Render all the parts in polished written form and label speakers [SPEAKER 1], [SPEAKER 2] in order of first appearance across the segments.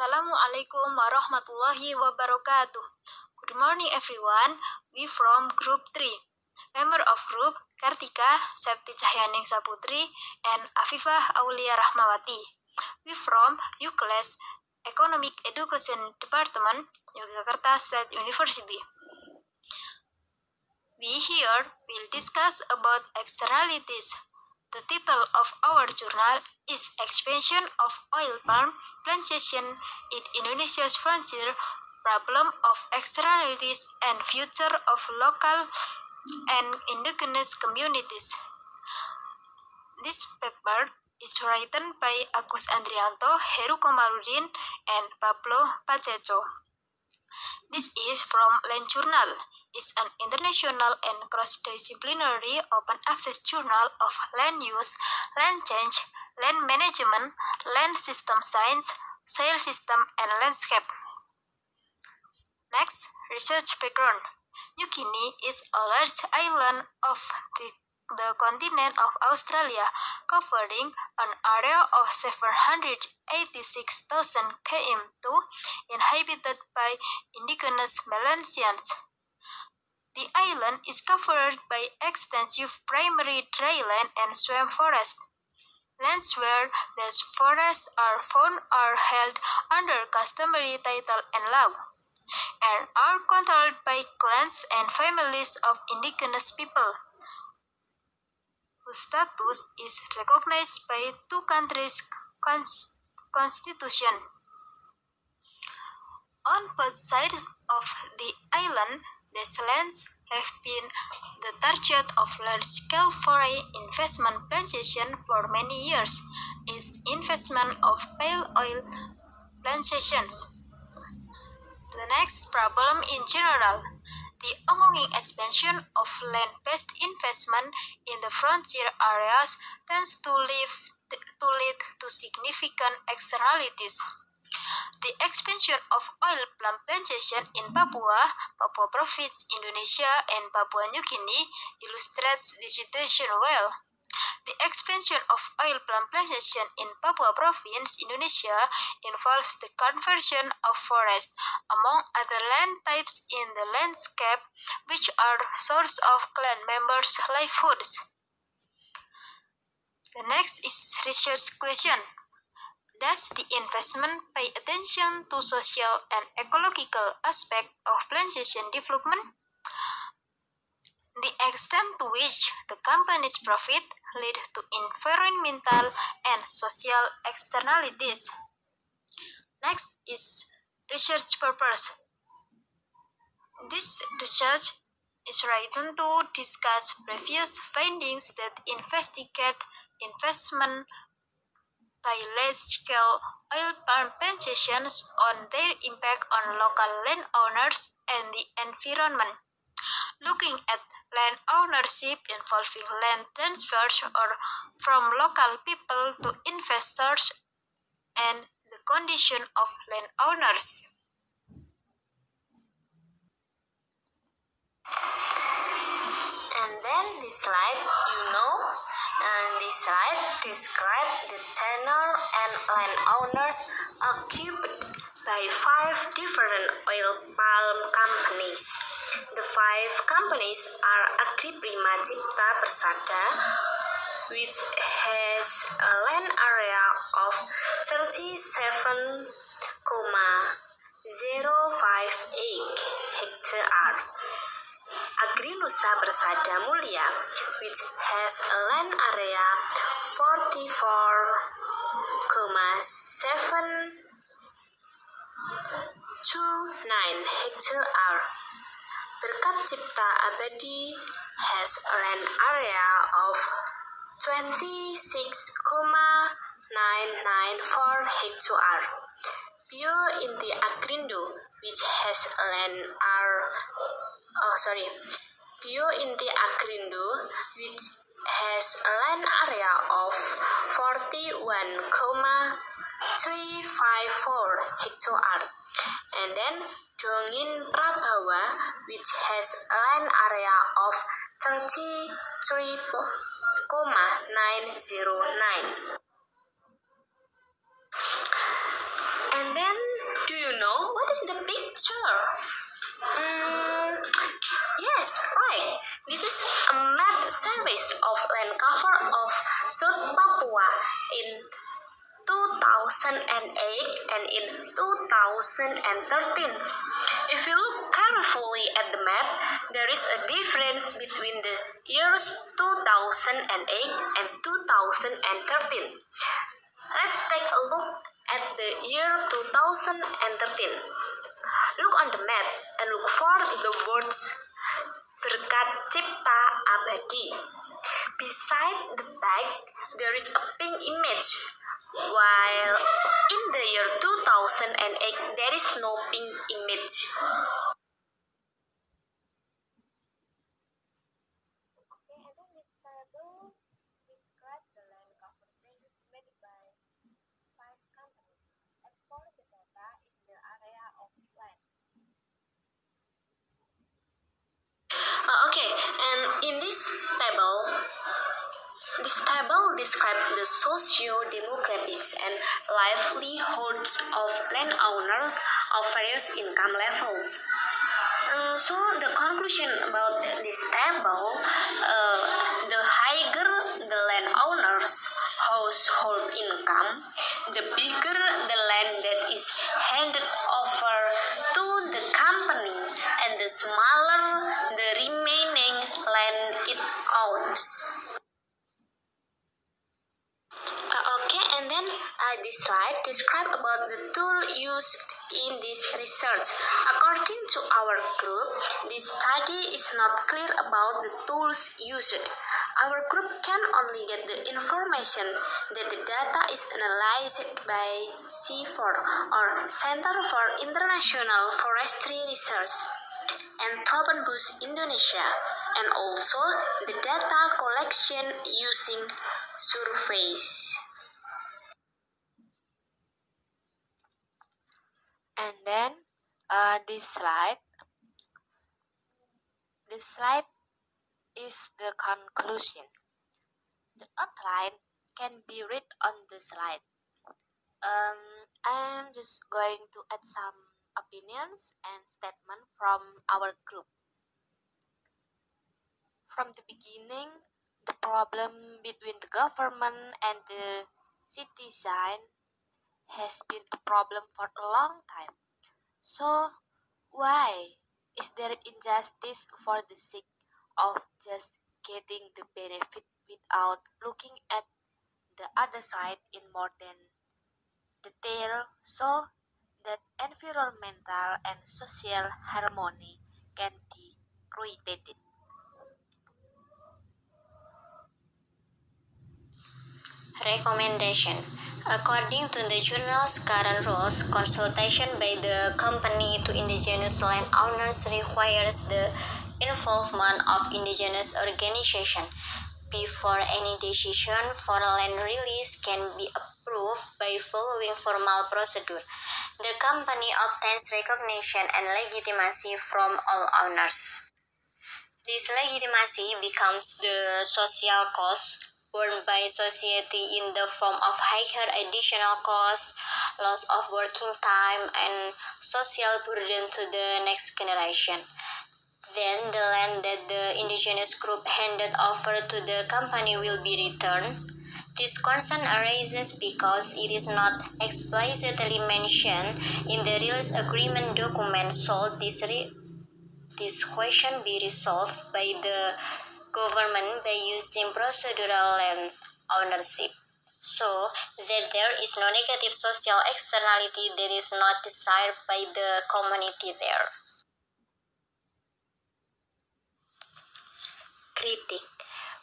[SPEAKER 1] Assalamualaikum warahmatullahi wabarakatuh. Good morning everyone. We from group 3. Member of group Kartika, Septi, Cahyaning, Saputri, and Afifah, Aulia, Rachmawati. We from U Class Economic Education Department, Yogyakarta State University. We here will discuss about externalities. The title of our journal is Expansion of Oil Palm Plantation in Indonesia's Frontier, Problem of Externalities and Future of Local and Indigenous Communities. This paper is written by Agus Andrianto, Heru Komarudin, and Pablo Pacheco. This is from Land Journal. Is an international and cross-disciplinary open-access journal of land use, land change, land management, land system science, soil system, and landscape. Next, research background. New Guinea is a large island of the continent of Australia, covering an area of 786,000 km2, inhabited by indigenous Melanesians. The island is covered by extensive primary dryland and swamp forest. Lands where these forests are found are held under customary title and law, and are controlled by clans and families of indigenous people, whose status is recognized by two countries' constitution. On both sides of the island, these lands have been the target of large-scale foreign investment plantation for many years. Its investment of pale oil plantations. The next problem in general, the ongoing expansion of land-based investment in the frontier areas tends to lead to significant externalities. The expansion of oil palm plantation in Papua, Papua Province, Indonesia, and Papua New Guinea illustrates the situation well. The expansion of oil palm plantation in Papua Province, Indonesia, involves the conversion of forest, among other land types in the landscape, which are source of clan members' livelihoods. The next is research question. Does the investment pay attention to social and ecological aspects of plantation development? The extent to which the company's profit lead to environmental and social externalities. Next is research purpose. This research is written to discuss previous findings that investigate investment by large-scale oil palm plantations on their impact on local landowners and the environment. Looking at land ownership involving land transfers or from local people to investors and the condition of landowners.
[SPEAKER 2] And then this slide, this slide describes the tenure and landowners occupied by 5 different oil palm companies. The 5 companies are Agriprima Cipta Persada, which has a land area of 37,058 hectare. Agrinusa Persada Mulia, which has a land area 44,729 hectare. Berkat Cipta Abadi has a land area of 26,994 hectare. Bio Inti Agrindo, which has a land Bio Inti Agrindo, which has a land area of 41,354 hectare. And then Dongin Prabawa, which has a land area of 33,909. And then notice the picture? Yes, right. This is a map series of land cover of South Papua in 2008 and in 2013. If you look carefully at the map, there is a difference between the years 2008 and 2013. Let's take a look at the year 2013. Look on the map and look for the words Berkat Cipta Abadi. Beside the tag, there is a pink image, while in the year 2008, there is no pink image. Okay, and then this table describes the land cover changes made by 5 companies. As for the data is the area of land. Okay, and in this table describes the socio-demographics and livelihoods of landowners of various income levels. So the conclusion about this table, the higher the landowner's household income, the bigger the land that is handed over to the company, and the smaller the remaining land it owns. Okay, and then this slide describe about the tool used in this research. According to our group, this study is not clear about the tools used. Our group can only get the information that the data is analyzed by C4 or Center for International Forestry Research and Tropenbos Indonesia, and also the data collection using surveys. And then this slide is the conclusion. The outline can be read on the slide. I'm just going to add some opinions and statements from our group. From the beginning, the problem between the government and the citizen has been a problem for a long time. So, why is there injustice for the sake of just getting the benefit without looking at the other side in more than detail so that environmental and social harmony can be created?
[SPEAKER 1] Recommendation. According to the journal's current rules, consultation by the company to indigenous landowners requires the involvement of indigenous organization before any decision for land release can be approved by following formal procedure. The company obtains recognition and legitimacy from all owners. This legitimacy becomes the social cost borne by society in the form of higher additional costs, loss of working time, and social burden to the next generation. Then the land that the indigenous group handed over to the company will be returned. This concern arises because it is not explicitly mentioned in the release agreement document, so this question be resolved by the government by using procedural land ownership, so that there is no negative social externality that is not desired by the community there. Critique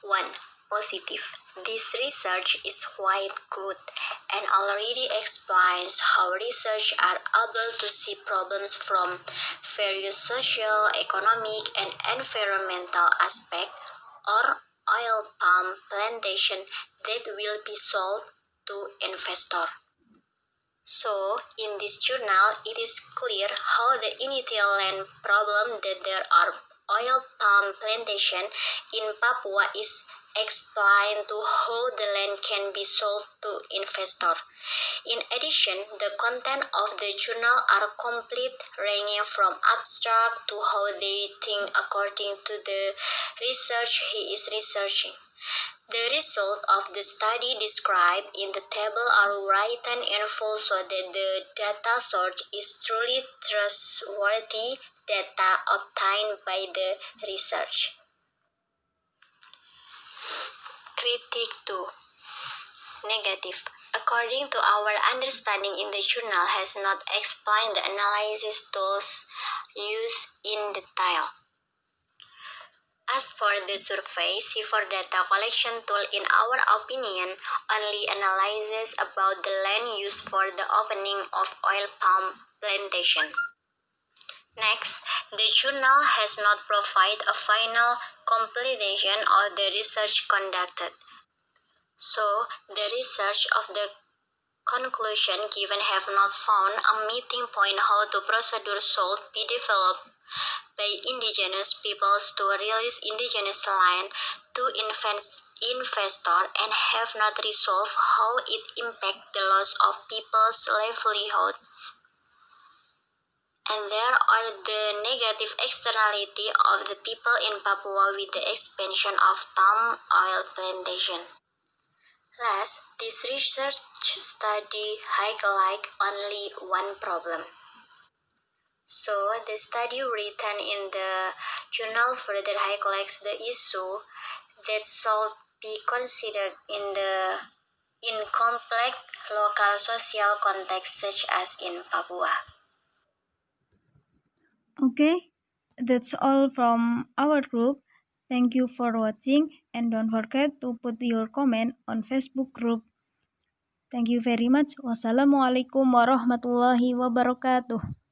[SPEAKER 1] 1. Positive. This research is quite good and already explains how research are able to see problems from various social, economic, and environmental aspects or oil palm plantation that will be sold to investor. So, in this journal, it is clear how the initial land problem that there are oil palm plantation in Papua is explain to how the land can be sold to investor. In addition, the content of the journal are complete, ranging from abstract to how they think according to the research he is researching. The results of the study described in the table are written in full so that the data source is truly trustworthy data obtained by the research. Critique 2. Negative. According to our understanding in the journal has not explained the analysis tools used in detail. As for the survey, C4 data collection tool, in our opinion, only analyzes about the land used for the opening of oil palm plantation. Next, the journal has not provided a final completion of the research conducted. So, the research of the conclusion given have not found a meeting point how the procedure should be developed by indigenous peoples to release indigenous land to investor and have not resolved how it impacts the loss of people's livelihoods. And there are the negative externality of the people in Papua with the expansion of palm oil plantation. Last, this research study highlights only one problem. So, the study written in the journal further highlights the issue that should be considered in complex local social contexts such as in Papua. Okay, that's all from our group. Thank you for watching and don't forget to put your comment on Facebook group. Thank you very much. Wassalamualaikum warahmatullahi wabarakatuh.